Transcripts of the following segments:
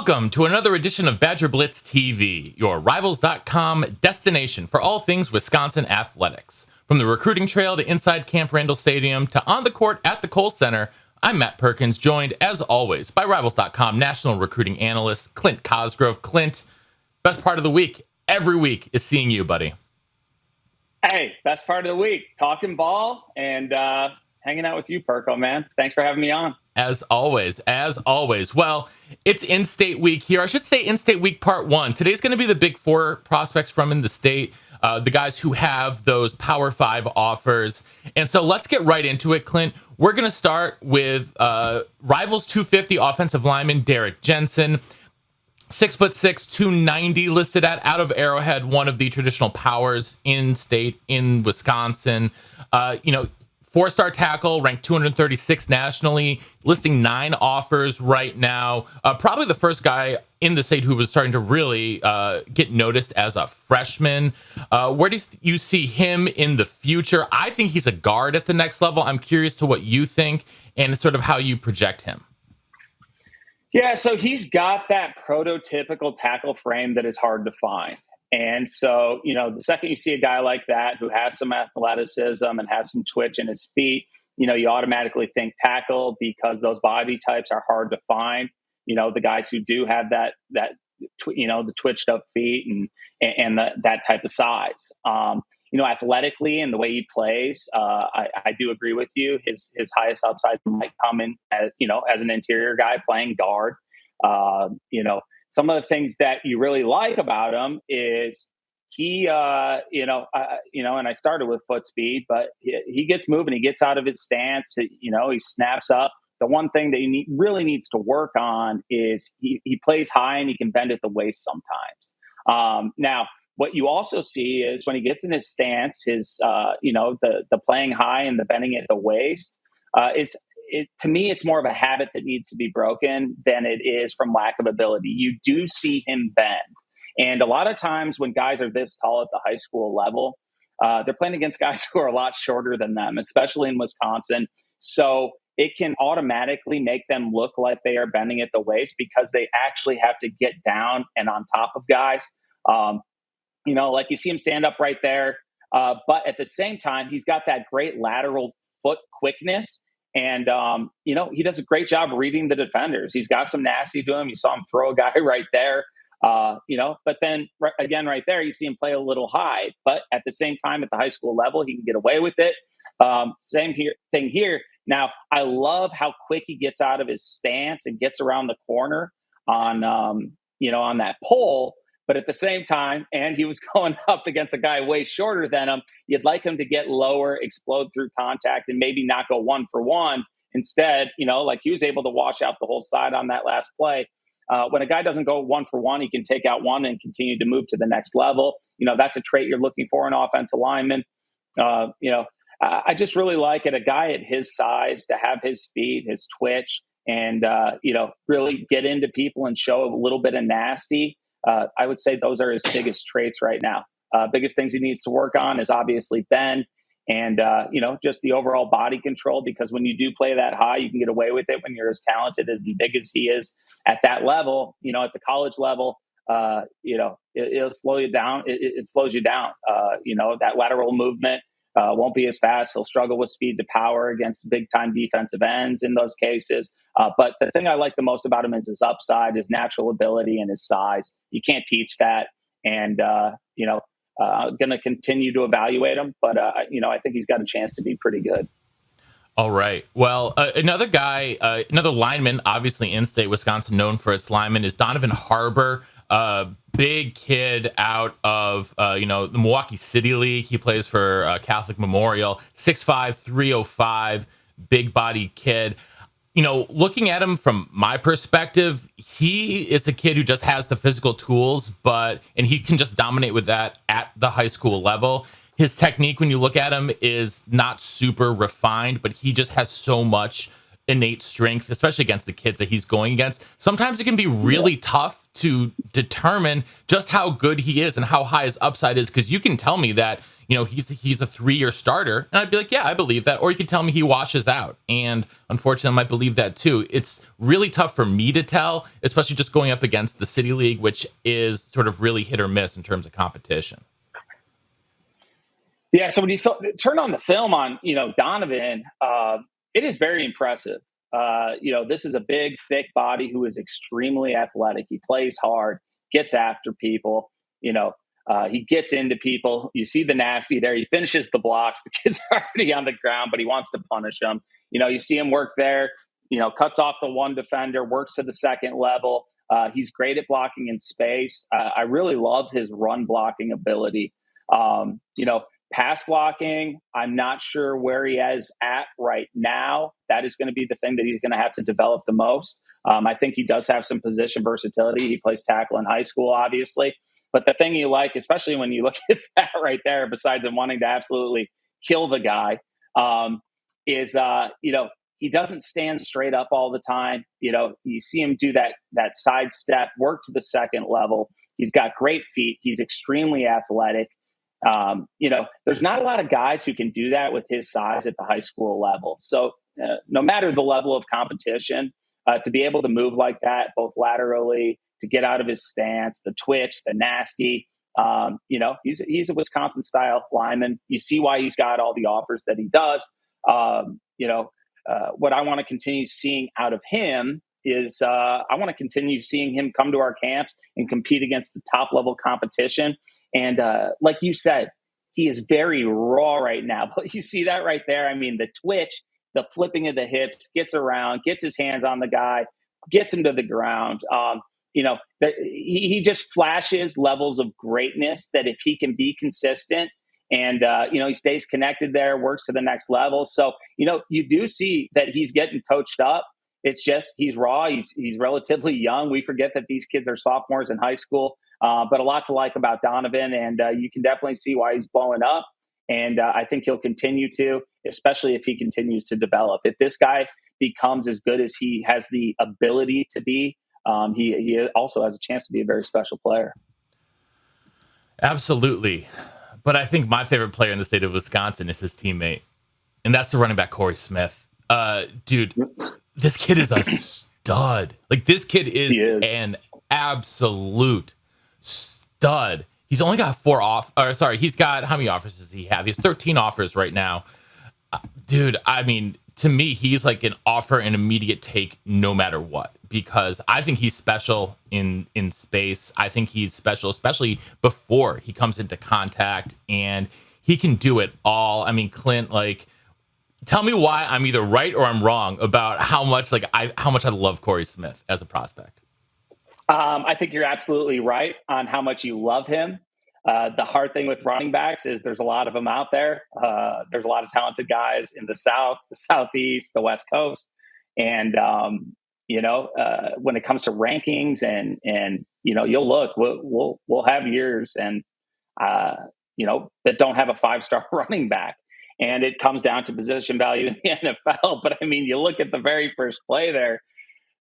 Welcome to another edition of Badger Blitz TV, your Rivals.com destination for all things Wisconsin athletics. From the recruiting trail to inside Camp Randall Stadium to on the court at the Kohl Center, I'm Matt Perkins, joined as always by Rivals.com national recruiting analyst Clint Cosgrove. Clint, best part of the week every week is seeing you, buddy. Hey, best part of the week, talking ball and hanging out with you, Perko, man. Thanks for having me on. As always. Well, it's in-state week here. I should say in-state week part one. Today's going to be the big four prospects from in the state, the guys who have those Power 5 offers. And so let's get right into it, Clint. We're going to start with Rivals 250 offensive lineman Derek Jensen. 6'6", 290 listed at out of Arrowhead, one of the traditional powers in state in Wisconsin. Four-star tackle, ranked 236 nationally, listing 9 offers right now. Probably the first guy in the state who was starting to really get noticed as a freshman. Where do you see him in the future? I think he's a guard at the next level. I'm curious to what you think and sort of how you project him. Yeah, so he's got that prototypical tackle frame that is hard to find. And so, the second you see a guy like that who has some athleticism and has some twitch in his feet, you automatically think tackle because those body types are hard to find. The guys who do have the twitched up feet and that type of size. Athletically and the way he plays, I do agree with you. His highest upside might come in as an interior guy playing guard. Some of the things that you really like about him is he, and I started with foot speed, but he gets moving. He gets out of his stance. He snaps up. The one thing that he really needs to work on is he plays high and he can bend at the waist sometimes. Now, what you also see is when he gets in his stance, his, the playing high and the bending at the waist, to me, it's more of a habit that needs to be broken than it is from lack of ability. You do see him bend. And a lot of times when guys are this tall at the high school level, they're playing against guys who are a lot shorter than them, especially in Wisconsin. So it can automatically make them look like they are bending at the waist because they actually have to get down and on top of guys. Like you see him stand up right there. But at the same time, he's got that great lateral foot quickness. And, he does a great job reading the defenders. He's got some nasty to him. You saw him throw a guy right there, but then right there, you see him play a little high. But at the same time, at the high school level, he can get away with it. Same thing here. Now, I love how quick he gets out of his stance and gets around the corner on that pole. But at the same time, and he was going up against a guy way shorter than him, you'd like him to get lower, explode through contact, and maybe not go 1-for-1. Instead, like he was able to wash out the whole side on that last play. When a guy doesn't go 1-for-1, he can take out one and continue to move to the next level. That's a trait you're looking for in offensive linemen. I just really like it. A guy at his size to have his speed, his twitch, and, really get into people and show a little bit of nasty. I would say those are his biggest traits right now. Biggest things he needs to work on is obviously bend and, just the overall body control, because when you do play that high, you can get away with it when you're as talented and big as he is at that level. At the college level, it'll slow you down. It slows you down. That lateral movement won't be as fast. He'll struggle with speed to power against big time defensive ends in those cases. But the thing I like the most about him is his upside, his natural ability, and his size. You can't teach that. And, going to continue to evaluate him. But, I think he's got a chance to be pretty good. All right. Well, another guy, another lineman, obviously in-state Wisconsin, known for its lineman, is Donovan Harbour. Big kid out of, the Milwaukee City League. He plays for Catholic Memorial, 6'5", 305, big body kid. Looking at him from my perspective, he is a kid who just has the physical tools, and he can just dominate with that at the high school level. His technique, when you look at him, is not super refined, but he just has so much innate strength, especially against the kids that he's going against. Sometimes it can be really tough to determine just how good he is and how high his upside is, because you can tell me that, he's a 3-year starter, and I'd be like, yeah, I believe that. Or you could tell me he washes out, and unfortunately, I might believe that too. It's really tough for me to tell, especially just going up against the City League, which is sort of really hit or miss in terms of competition. Yeah, so when you turn on the film on, Donovan, it is very impressive. This is a big, thick body who is extremely athletic. He plays hard, gets after people. He gets into people. You see the nasty there. He finishes the blocks. The kid's already on the ground, but he wants to punish them. You see him work there. Cuts off the one defender, works to the second level. He's great at blocking in space. I really love his run blocking ability. Pass blocking, I'm not sure where he is at right now. That is going to be the thing that he's going to have to develop the most. I think he does have some position versatility. He plays tackle in high school, obviously. But the thing you like, especially when you look at that right there, besides him wanting to absolutely kill the guy, is he doesn't stand straight up all the time. You see him do that side step, work to the second level. He's got great feet. He's extremely athletic. There's not a lot of guys who can do that with his size at the high school level. So no matter the level of competition, to be able to move like that, both laterally, to get out of his stance, the twitch, the nasty, he's a Wisconsin style lineman. You see why he's got all the offers that he does. What I want to continue seeing out of him is I want to continue seeing him come to our camps and compete against the top level competition. And like you said, he is very raw right now. But you see that right there. I mean, the twitch, the flipping of the hips, gets around, gets his hands on the guy, gets him to the ground. He just flashes levels of greatness that if he can be consistent and, he stays connected there, works to the next level. So, you do see that he's getting coached up. It's just he's raw. He's relatively young. We forget that these kids are sophomores in high school. But a lot to like about Donovan, and you can definitely see why he's blowing up. And I think he'll continue to, especially if he continues to develop. If this guy becomes as good as he has the ability to be, he also has a chance to be a very special player. Absolutely. But I think my favorite player in the state of Wisconsin is his teammate, and that's the running back, Corey Smith. Dude, this kid is a stud. Like, this kid is an absolute stud. He's only got he's got, how many offers does he have? He has 13 offers right now. Dude, I mean, to me, he's like an offer and immediate take no matter what, because I think he's special in space. I think he's special, especially before he comes into contact, and he can do it all. I mean, Clint, like, tell me why I'm either right or I'm wrong about how much I love Corey Smith as a prospect. I think you're absolutely right on how much you love him. The hard thing with running backs is there's a lot of them out there. There's a lot of talented guys in the South, the Southeast, the West Coast. And, when it comes to rankings and you'll look, we'll have years and, that don't have a 5-star running back. And it comes down to position value in the NFL. But I mean, you look at the very first play there,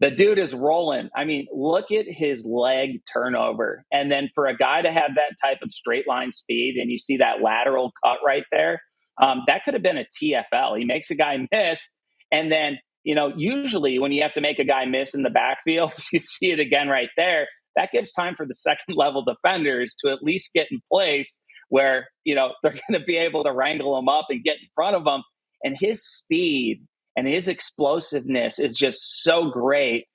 the dude is rolling. I mean, look at his leg turnover. And then for a guy to have that type of straight line speed, and you see that lateral cut right there, that could have been a TFL. He makes a guy miss. And then, usually when you have to make a guy miss in the backfield, you see it again right there. That gives time for the second level defenders to at least get in place where, they're going to be able to wrangle him up and get in front of him. And his speed and his explosiveness is just so great.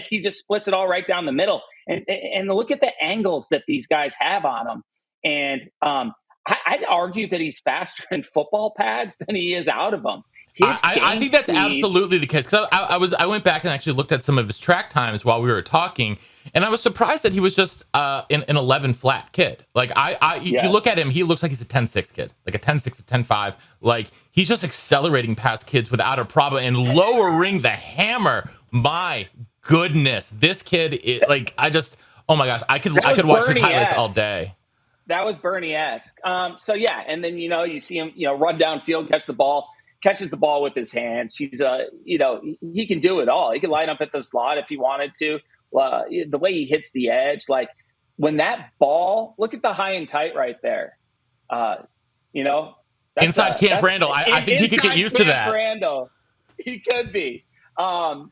He just splits it all right down the middle. And look at the angles that these guys have on him. And I'd argue that he's faster in football pads than he is out of them. I think that's absolutely the case. Because I went back and actually looked at some of his track times while we were talking, and I was surprised that he was just an 11 flat kid. Like you look at him, he looks like he's a 10-6 kid, like a 10-6, a 10-5. Like, he's just accelerating past kids without a problem and lowering the hammer. My goodness, this kid is like, oh my gosh, I could watch his highlights all day. That was Bernie-esque. So yeah, and then you see him run downfield, catches the ball with his hands. He's he can do it all. He can line up at the slot if he wanted to. The way he hits the edge, like when that ball, look at the high and tight right there. Uh, you know, Inside Camp that's Randall. I think he could get inside used to Camp that. Randall. He could be.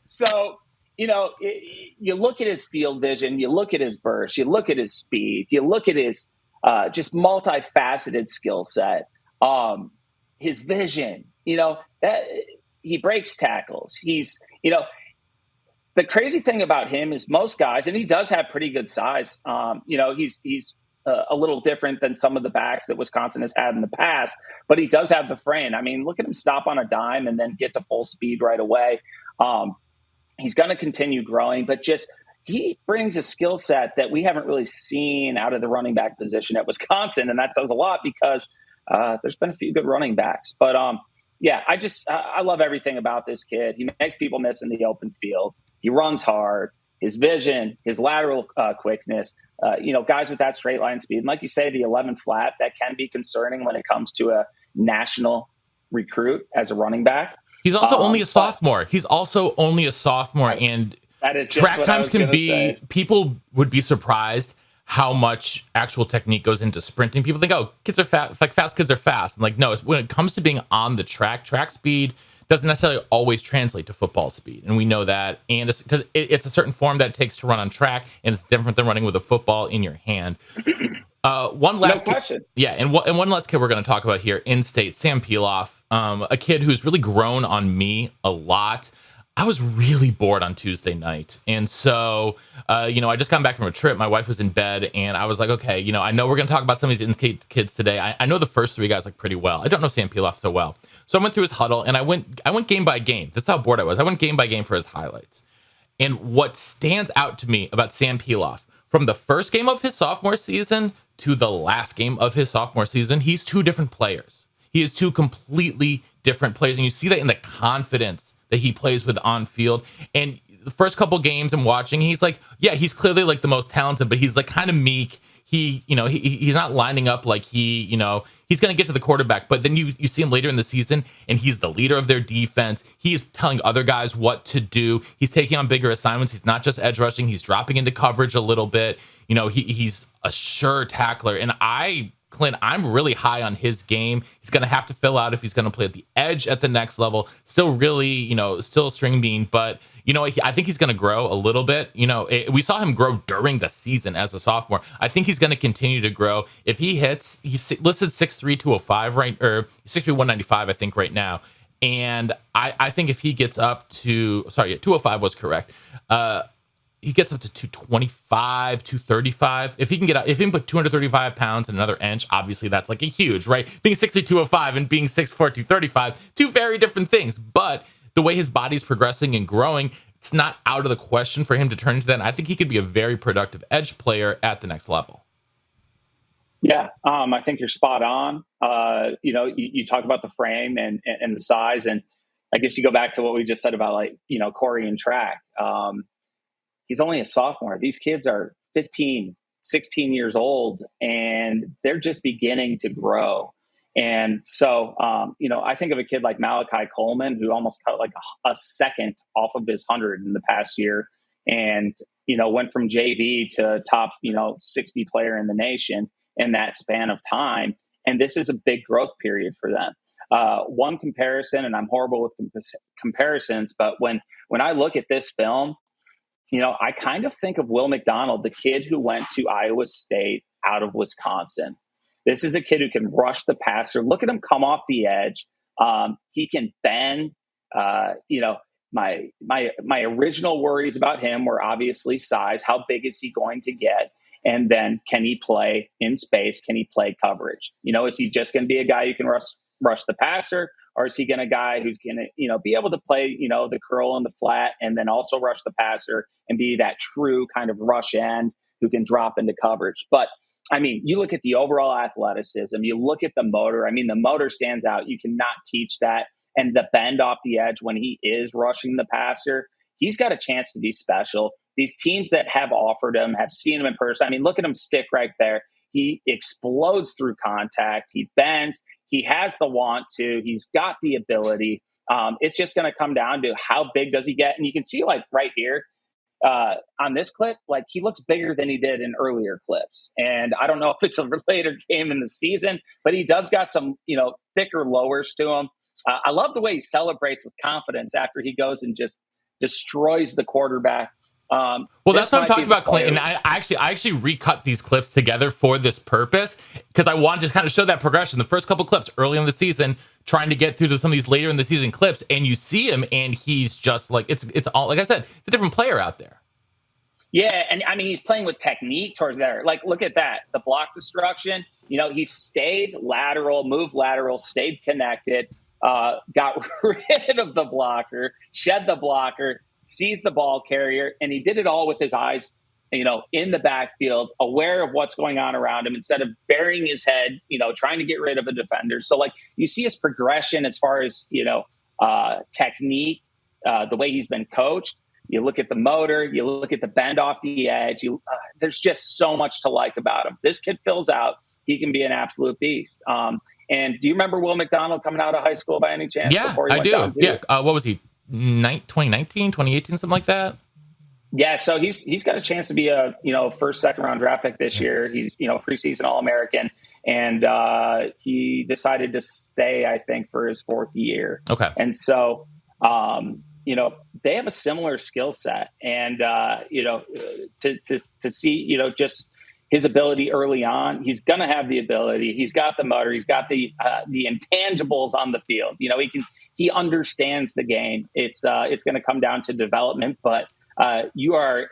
So you look at his field vision, you look at his burst, you look at his speed, you look at his just multifaceted skill set, his vision. That he breaks tackles. The crazy thing about him is most guys, and he does have pretty good size. He's a little different than some of the backs that Wisconsin has had in the past, but he does have the frame. I mean, look at him stop on a dime and then get to full speed right away. He's going to continue growing, but just he brings a skill set that we haven't really seen out of the running back position at Wisconsin, and that says a lot because there's been a few good running backs. But yeah, I love everything about this kid. He makes people miss in the open field. He runs hard. His vision, his lateral quickness, guys with that straight line speed. And like you say, the 11 flat, that can be concerning when it comes to a national recruit as a running back. He's also only a sophomore. And that is track times can be, say. People would be surprised how much actual technique goes into sprinting. People think, oh, kids are fast, like fast kids are fast. And like, no, when it comes to being on the track speed doesn't necessarily always translate to football speed. And we know that. And it's because it's a certain form that it takes to run on track, and it's different than running with a football in your hand. One last question. And one last kid we're going to talk about here, in-state, Sam Pilof, a kid who's really grown on me a lot. I was really bored on Tuesday night. And so, I just got back from a trip. My wife was in bed, and I was like, okay, I know we're going to talk about some of these in-state kids today. I know the first three guys like pretty well. I don't know Sam Pilof so well. So I went through his huddle, and I went game by game. That's how bored I was. I went game by game for his highlights. And what stands out to me about Sam Pilof, from the first game of his sophomore season to the last game of his sophomore season, he's two different players. He is two completely different players. And you see that in the confidence that he plays with on field. And the first couple games I'm watching, he's like, yeah, he's clearly like the most talented, but he's like kind of meek. He's not lining up like he's going to get to the quarterback. But then you see him later in the season, and he's the leader of their defense. He's telling other guys what to do. He's taking on bigger assignments. He's not just edge rushing. He's dropping into coverage a little bit. He's a sure tackler. And Clint, I'm really high on his game. He's going to have to fill out if he's going to play at the edge at the next level. Still really, still a string bean, but I think he's going to grow a little bit. We saw him grow during the season as a sophomore. I think he's going to continue to grow. If he hits, he's listed 6'3", 205, right? Or 6'3", 195, I think right now. And I think if he gets up to, 205 was correct. He gets up to 225, 235. If he can put 235 pounds and another inch, obviously that's like a huge, right? Being 6'2", 205 and being 6'4", 235, two very different things. But the way his body's progressing and growing, it's not out of the question for him to turn into that. And I think he could be a very productive edge player at the next level. Yeah, I think you're spot on. You talk about the frame and the size, and I guess you go back to what we just said about Corey and track. He's only a sophomore. These kids are 15, 16 years old, and they're just beginning to grow. And so, I think of a kid like Malachi Coleman, who almost cut like a second off of his 100 in the past year, and, went from JV to top, 60 player in the nation in that span of time. And this is a big growth period for them. One comparison, and I'm horrible with comparisons, but when I look at this film, I kind of think of Will McDonald, the kid who went to Iowa State out of Wisconsin. This is a kid who can rush the passer. Look at him come off the edge. He can bend. My original worries about him were obviously size. How big is he going to get? And then can he play in space? Can he play coverage? Is he just going to be a guy who can rush the passer? Or is he going to guy who's going to, be able to play, the curl and the flat and then also rush the passer and be that true kind of rush end who can drop into coverage? But I mean, you look at the overall athleticism, you look at the motor. I mean, the motor stands out. You cannot teach that. And the bend off the edge when he is rushing the passer, he's got a chance to be special. These teams that have offered him, have seen him in person. I mean, look at him stick right there. He explodes through contact. He bends. He has the want to. He's got the ability. It's just going to come down to how big does he get. And you can see right here, on this clip, like he looks bigger than he did in earlier clips. And I don't know if it's a later game in the season, but he does got some, thicker lowers to him. I love the way he celebrates with confidence after he goes and just destroys the quarterback. Well, that's what I'm talking about, Clinton. I actually recut these clips together for this purpose because I wanted to kind of show that progression. The first couple clips early in the season, trying to get through to some of these later in the season clips, and you see him, and he's just like it's all, like I said, it's a different player out there. Yeah, and I mean he's playing with technique towards there. Like, look at that, the block destruction. He stayed lateral, moved lateral, stayed connected, got rid of the blocker, shed the blocker, sees the ball carrier, and he did it all with his eyes, in the backfield, aware of what's going on around him instead of burying his head, trying to get rid of a defender. So, like, you see his progression as far as, technique, the way he's been coached. You look at the motor, you look at the bend off the edge. There's just so much to like about him. This kid fills out. He can be an absolute beast. And do you remember Will McDonald coming out of high school by any chance? Yeah, I do. Yeah. What was he? 2019, 2018, something like that. Yeah, so he's got a chance to be a first, second round draft pick this year. He's preseason All-American, and he decided to stay, I think, for his fourth year. Okay, and so they have a similar skill set, and to see just his ability early on, he's going to have the ability. He's got the motor. He's got the intangibles on the field. He understands the game. It's going to come down to development, but you are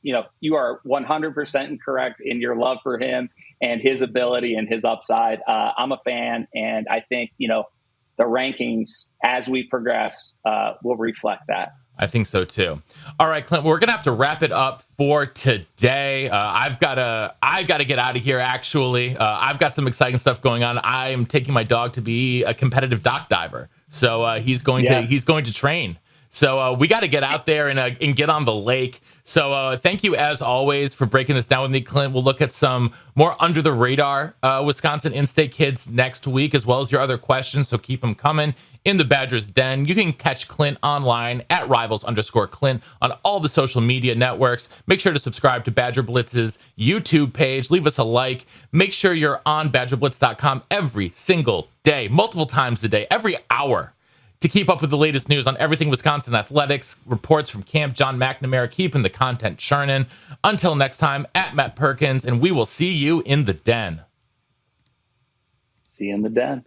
100% correct in your love for him and his ability and his upside. I'm a fan, and I think the rankings as we progress will reflect that. I think so too. All right, Clint, we're gonna have to wrap it up for today. I've gotta get out of here. Actually, I've got some exciting stuff going on. I am taking my dog to be a competitive dock diver, so he's going to train. So we got to get out there and get on the lake. So thank you, as always, for breaking this down with me, Clint. We'll look at some more under the radar Wisconsin in-state kids next week, as well as your other questions. So keep them coming in the Badgers Den. You can catch Clint online at @rivals_Clint on all the social media networks. Make sure to subscribe to Badger Blitz's YouTube page. Leave us a like. Make sure you're on BadgerBlitz.com every single day, multiple times a day, every hour, to keep up with the latest news on everything Wisconsin athletics, reports from Camp John McNamara, keeping the content churning. Until next time, at Matt Perkins, and we will see you in the den. See you in the den.